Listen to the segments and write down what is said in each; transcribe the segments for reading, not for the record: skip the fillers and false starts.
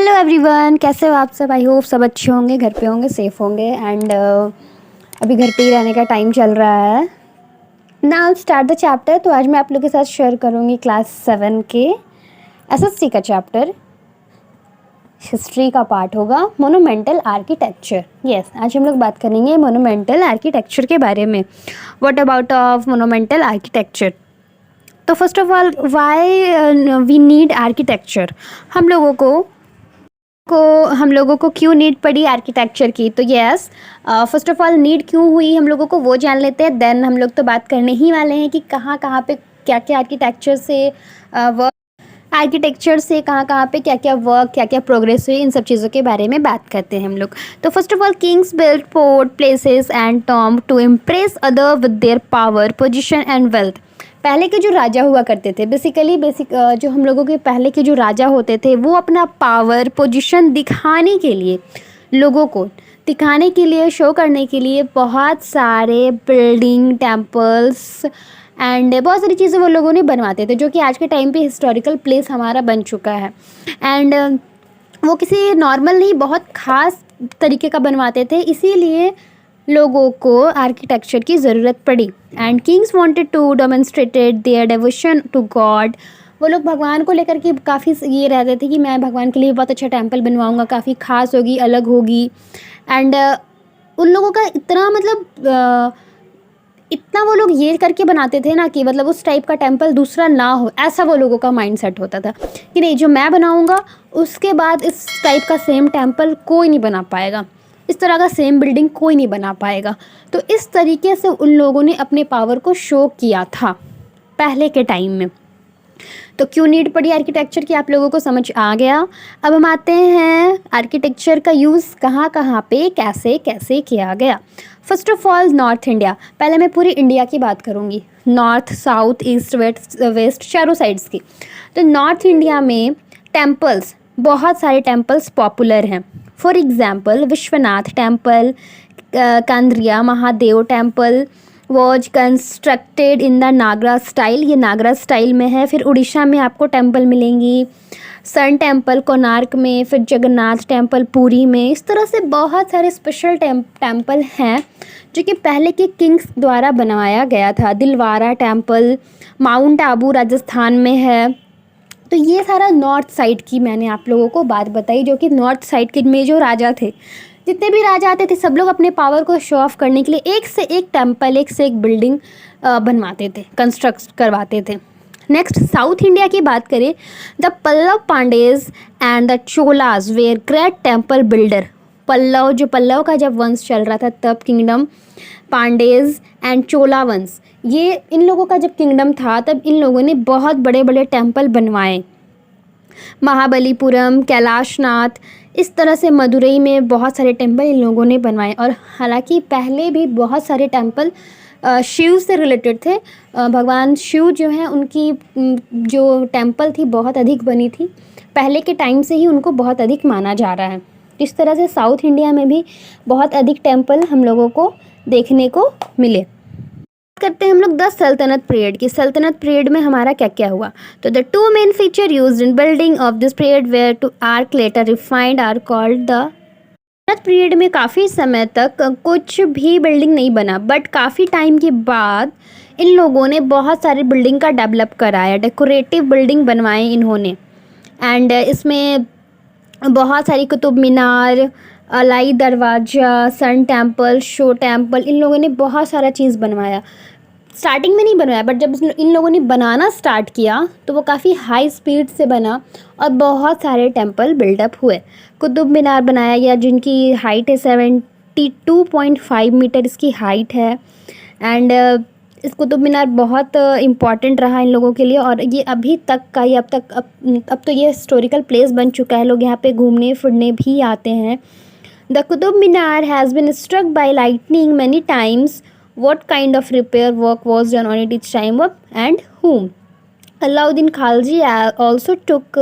Hello everyone, कैसे हो आप सब। आई होप सब अच्छे होंगे, घर पे होंगे, सेफ़ होंगे एंड अभी घर पे ही रहने का टाइम चल रहा है। Now start the chapter. तो आज मैं आप लोगों के साथ शेयर करूँगी क्लास 7 के एसएसटी का चैप्टर, हिस्ट्री का पार्ट होगा मोनूमेंटल आर्किटेक्चर। यस, आज हम लोग बात करेंगे मोनूमेंटल आर्किटेक्चर के बारे में। What about of monumental architecture. तो first of all why we need architecture. हम लोगों को क्यों नीड पड़ी आर्किटेक्चर की। तो yes, first of all need क्यों हुई हम लोगों को वो जान लेते हैं। देन हम लोग तो बात करने ही वाले हैं कि कहाँ कहाँ पे क्या क्या आर्किटेक्चर से कहाँ पे क्या क्या वर्क, क्या क्या प्रोग्रेस हुई, इन सब चीज़ों के बारे में बात करते हैं हम लोग। तो first of all kings build fort, places and tomb to impress other with their power, position and wealth. पहले के जो राजा हुआ करते थे, जो हम लोगों के पहले के जो राजा होते थे, वो अपना पावर पोजीशन दिखाने के लिए, लोगों को दिखाने के लिए, शो करने के लिए बहुत सारे बिल्डिंग, टेम्पल्स एंड बहुत सारी चीज़ें वो लोगों ने बनवाते थे, जो कि आज के टाइम पे हिस्टोरिकल प्लेस हमारा बन चुका है। एंड वो किसी नॉर्मल नहीं, बहुत ख़ास तरीके का बनवाते थे, इसीलिए लोगों को आर्किटेक्चर की ज़रूरत पड़ी। And kings wanted to demonstrated their devotion to god. वो लोग भगवान को लेकर के काफ़ी ये रहते थे कि मैं भगवान के लिए बहुत अच्छा टेम्पल बनवाऊंगा, काफ़ी खास होगी, अलग होगी। एंड उन लोगों का इतना इतना वो लोग ये करके बनाते थे ना कि मतलब उस टाइप का टेम्पल दूसरा ना हो, ऐसा वो लोगों का माइंड सेट होता था कि नहीं, जो मैं बनाऊंगा उसके बाद इस टाइप का सेम टेम्पल कोई नहीं बना पाएगा, इस तरह का सेम बिल्डिंग कोई नहीं बना पाएगा। तो इस तरीके से उन लोगों ने अपने पावर को शो किया था पहले के टाइम में। तो क्यों नीड पड़ी आर्किटेक्चर की, आप लोगों को समझ आ गया। अब हम आते हैं आर्किटेक्चर का यूज़ कहाँ कहाँ पे कैसे कैसे किया गया। First of all north India. पहले मैं पूरी इंडिया की बात करूँगी, नॉर्थ, साउथ, ईस्ट, वेस्ट चारों साइड्स की। तो नॉर्थ इंडिया में टेम्पल्स, बहुत सारे टेम्पल्स पॉपुलर हैं। For example Vishwanath temple, Kandariya Mahadev temple was constructed in the Nagara style, ये नागरा स्टाइल में है। फिर उड़ीसा में आपको टेम्पल मिलेंगी, सन टेम्पल कोणार्क में, फिर जगन्नाथ टेम्पल पुरी में। इस तरह से बहुत सारे स्पेशल टेम्पल हैं जो कि पहले के किंग्स द्वारा बनवाया गया था। दिलवारा टेम्पल माउंट आबू राजस्थान में है। तो ये सारा नॉर्थ साइड की मैंने आप लोगों को बात बताई, जो कि नॉर्थ साइड के में जो राजा थे, जितने भी राजा आते थे, सब लोग अपने पावर को शो ऑफ करने के लिए एक से एक टेम्पल, एक से एक बिल्डिंग बनवाते थे, कंस्ट्रक्ट करवाते थे। नेक्स्ट साउथ इंडिया की बात करें, the Pallava Pandyas and the Cholas were great temple builder. Pallava का जब वंश चल रहा था तब किंगडम, पांडेज एंड चोला वंश, ये इन लोगों का जब किंगडम था तब इन लोगों ने बहुत बड़े बड़े टेम्पल बनवाए। महाबलीपुरम, कैलाशनाथ, इस तरह से मदुरई में बहुत सारे टेम्पल इन लोगों ने बनवाए। और हालांकि पहले भी बहुत सारे टेम्पल शिव से रिलेटेड थे। भगवान शिव जो हैं उनकी जो टेम्पल थी बहुत अधिक बनी थी, पहले के टाइम से ही उनको बहुत अधिक माना जा रहा है। इस तरह से साउथ इंडिया में भी बहुत अधिक टेम्पल हम लोगों को देखने को मिले। करते हैं हम लोग 10 सल्तनत पीरियड की। सल्तनत पीरियड में हमारा क्या क्या हुआ। तो the two main feature used in building of this period were two arch later refined are called the. सल्तनत पीरियड में काफ़ी समय तक कुछ भी बिल्डिंग नहीं बना, बट काफ़ी टाइम के बाद इन लोगों ने बहुत सारी बिल्डिंग का डेवलप कराया, डेकोरेटिव बिल्डिंग बनवाए इन्होंने। एंड इसमें बहुत सारी कुतुब मीनार, अलाई दरवाज़ा, सन टेम्पल, शो टेम्पल, इन लोगों ने बहुत सारा चीज़ बनवाया। स्टार्टिंग में नहीं बनवाया, बट जब इन लोगों ने बनाना स्टार्ट किया तो वो काफ़ी हाई स्पीड से बना और बहुत सारे टेम्पल बिल्डअप हुए। कुतुब मीनार बनाया गया जिनकी हाइट है 72.5 मीटर इसकी हाइट है। एंड इस कुतुब मीनार बहुत इम्पॉर्टेंट रहा इन लोगों के लिए, और ये अभी तक का ही अब तो ये हिस्टोरिकल प्लेस बन चुका है, लोग यहाँ पे घूमने फिरने भी आते हैं। The Qutub Minar has been struck by lightning many times. What kind of repair work was done on it each time and whom? Alauddin Khalji also took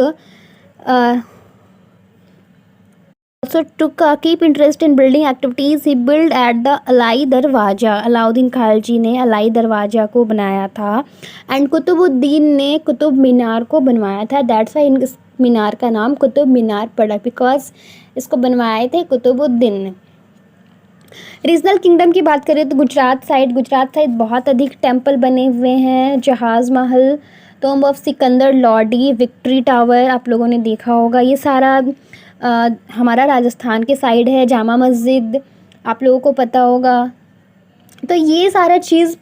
a keep interest in building activities. He built at the Alai Darwaja. Alauddin Khalji ने अलाई दरवाज़ा को बनाया था, and Qutubuddin ने कुतुब मीनार को बनवाया था। That's why मीनार का नाम कुतुब मीनार पड़ा, बिकॉज इसको बनवाए थे कुतुबुद्दीन ने। रीजनल किंगडम की बात करें तो गुजरात साइड बहुत अधिक टेम्पल बने हुए हैं। जहाज़ महल, tomb of Sikandar Lodi, victory tower आप लोगों ने देखा होगा। ये सारा हमारा राजस्थान के साइड है। जामा मस्जिद आप लोगों को पता होगा। तो ये सारा चीज़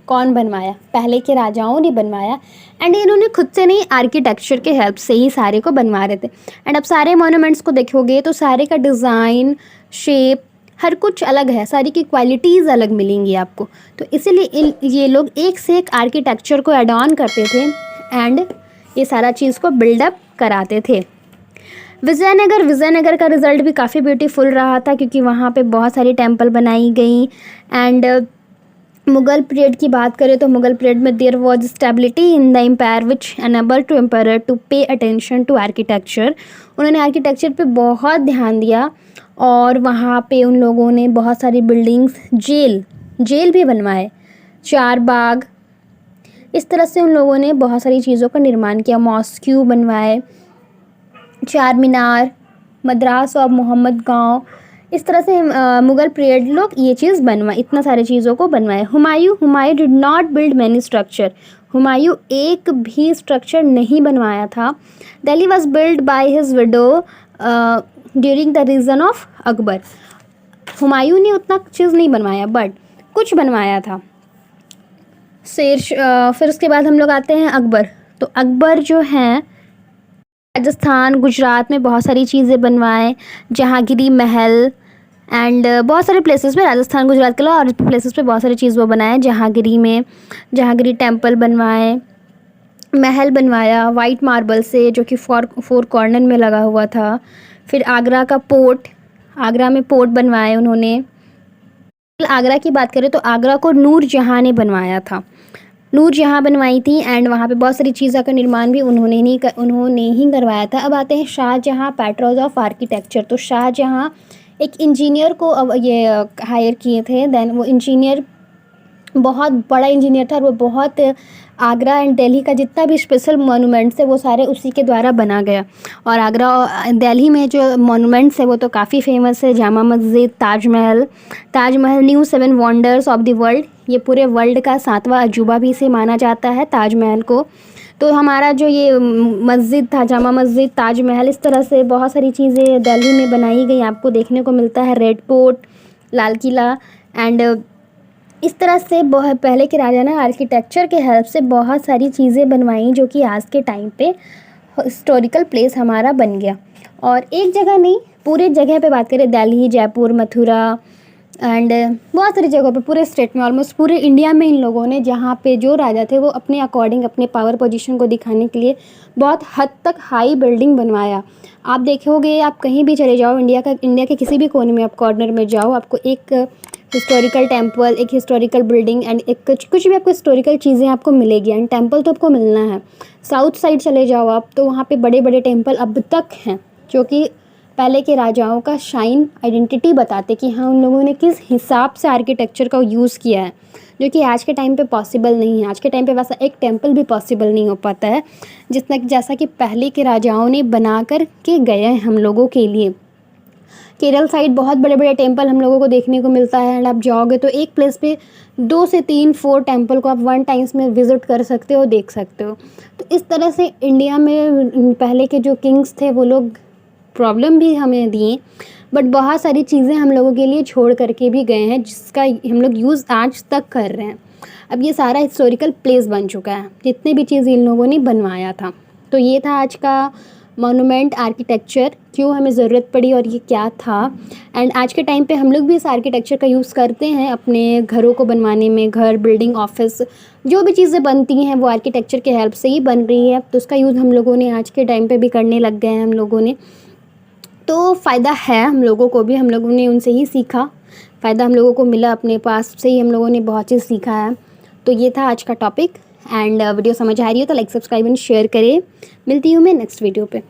कौन बनवाया? पहले के राजाओं ने बनवाया। एंड इन्होंने खुद से नहीं, आर्किटेक्चर के हेल्प से ही सारे को बनवा रहे थे। एंड अब सारे मोनूमेंट्स को देखोगे तो सारे का डिज़ाइन, शेप, हर कुछ अलग है, सारी की क्वालिटीज़ अलग मिलेंगी आपको। तो इसीलिए ये लोग एक से एक आर्किटेक्चर को एड ऑन करते थे एंड ये सारा चीज़ को बिल्डअप कराते थे। विजयनगर का रिज़ल्ट भी काफ़ी ब्यूटीफुल रहा था, क्योंकि वहाँ पे बहुत सारी टेम्पल बनाई गई। एंड मुग़ल पीरियड की बात करें तो मुग़ल पीरियड में there was stability in the empire which enable to empire to pay attention to architecture. उन्होंने आर्किटेक्चर पे बहुत ध्यान दिया और वहाँ पे उन लोगों ने बहुत सारी बिल्डिंग्स, जेल भी बनवाए, चार बाग, इस तरह से उन लोगों ने बहुत सारी चीज़ों का निर्माण किया। मॉस्क्यू बनवाए, चार मीनार, मद्रास और मोहम्मद गांव, इस तरह से मुग़ल पीरियड लोग ये चीज़ बनवाए, इतना सारी चीज़ों को बनवाए। Humayun did not build many structure. Humayun एक भी स्ट्रक्चर नहीं बनवाया था। Delhi was build by his widow during the reign of Akbar. Humayun ने उतना चीज़ नहीं बनवाया, बट कुछ बनवाया था। फिर उसके बाद हम लोग आते हैं अकबर। तो अकबर जो हैं राजस्थान, गुजरात में बहुत सारी चीज़ें बनवाएं, जहांगीरी महल एंड बहुत सारे प्लेसेस पे, राजस्थान गुजरात के अलावा और प्लेसेस पे बहुत सारी चीज़ वो बनाए। जहांगीरी में जहांगीरी टेम्पल बनवाए, महल बनवाया वाइट मार्बल से, जो कि फोर कॉर्नर में लगा हुआ था। फिर आगरा का पोर्ट, आगरा में पोर्ट बनवाए उन्होंने। आगरा की बात करें तो आगरा को नूरजहाँ ने बनवाया था, नूरजहाँ बनवाई थी। एंड वहाँ पे बहुत सारी चीज़ों का निर्माण भी उन्होंने ही करवाया था। अब आते हैं शाहजहाँ, पैट्रोन ऑफ आर्किटेक्चर। तो शाहजहाँ एक इंजीनियर को अब ये हायर किए थे। देन वो इंजीनियर बहुत बड़ा इंजीनियर था और वो बहुत आगरा एंड दिल्ली का जितना भी स्पेशल मोनूमेंट्स है वो सारे उसी के द्वारा बना गया। और आगरा और दिल्ली में जो मोनूमेंट्स है वो तो काफ़ी फेमस है। Jama Masjid, Taj Mahal new 7 wonders of the world, ये पूरे वर्ल्ड का 7वां अजूबा भी से माना जाता है ताजमहल को। तो हमारा जो ये मस्जिद था, जामा मस्जिद, ताजमहल, इस तरह से बहुत सारी चीज़ें दिल्ली में बनाई गई, आपको देखने को मिलता है। Red fort, Lal Qila and इस तरह से बहुत पहले के राजा ने आर्किटेक्चर के हेल्प से बहुत सारी चीज़ें बनवाई, जो कि आज के टाइम पे हिस्टोरिकल प्लेस हमारा बन गया। और एक जगह नहीं, पूरे जगह पे बात करें, दिल्ली, जयपुर, मथुरा एंड बहुत सारी जगहों पे, पूरे स्टेट में, ऑलमोस्ट पूरे इंडिया में इन लोगों ने, जहाँ पे जो राजा थे वो अपने अकॉर्डिंग अपने पावर पोजीशन को दिखाने के लिए बहुत हद तक हाई बिल्डिंग बनवाया। आप देखोगे, आप कहीं भी चले जाओ, इंडिया के किसी भी कोने में आप कॉर्नर में जाओ, आपको एक हिस्टोरिकल टेम्पल, एक हिस्टोरिकल बिल्डिंग एंड एक कुछ भी आपको हिस्टोरिकल चीज़ें आपको मिलेगी। एंड टेम्पल तो आपको मिलना है। साउथ साइड चले जाओ आप, तो वहाँ पे बड़े बड़े टेम्पल अब तक हैं, जो कि पहले के राजाओं का शाइन, आइडेंटिटी बताते कि हाँ उन लोगों ने किस हिसाब से आर्किटेक्चर का यूज़ किया है, जो कि आज के टाइम पे पॉसिबल नहीं है। आज के टाइम पे वैसा एक टेम्पल भी पॉसिबल नहीं हो पाता है जैसा कि पहले के राजाओं ने बना कर के गए हैं हम लोगों के लिए। केरल साइड बहुत बड़े बड़े टेम्पल हम लोगों को देखने को मिलता है। एंड आप जाओगे तो एक प्लेस पे 2 से 3 4 टेम्पल को आप वन टाइम्स में विज़िट कर सकते हो, देख सकते हो। तो इस तरह से इंडिया में पहले के जो किंग्स थे वो लोग प्रॉब्लम भी हमें दिए, बट बहुत सारी चीज़ें हम लोगों के लिए छोड़ करके भी गए हैं, जिसका हम लोग यूज़ आज तक कर रहे हैं। अब ये सारा हिस्टोरिकल प्लेस बन चुका है, जितने भी चीज़ इन लोगों ने बनवाया था। तो ये था आज का मोनूमेंट आर्किटेक्चर, क्यों हमें ज़रूरत पड़ी और ये क्या था। एंड आज के टाइम पे हम लोग भी इस आर्किटेक्चर का यूज़ करते हैं अपने घरों को बनवाने में। घर, बिल्डिंग, ऑफिस, जो भी चीज़ें बनती हैं वो आर्किटेक्चर के हेल्प से ही बन रही है। तो उसका यूज़ हम लोगों ने आज के टाइम पे भी करने लग गए हैं हम लोगों ने। तो फ़ायदा है हम लोगों को भी, हम लोगों ने उनसे ही सीखा, फ़ायदा हम लोगों को मिला, अपने पास से ही हम लोगों ने बहुत चीज़ सीखा है। तो ये था आज का टॉपिक। एंड वीडियो समझ आ रही हो तो लाइक, सब्सक्राइब एंड शेयर करें। मिलती हूँ मैं नेक्स्ट वीडियो पे।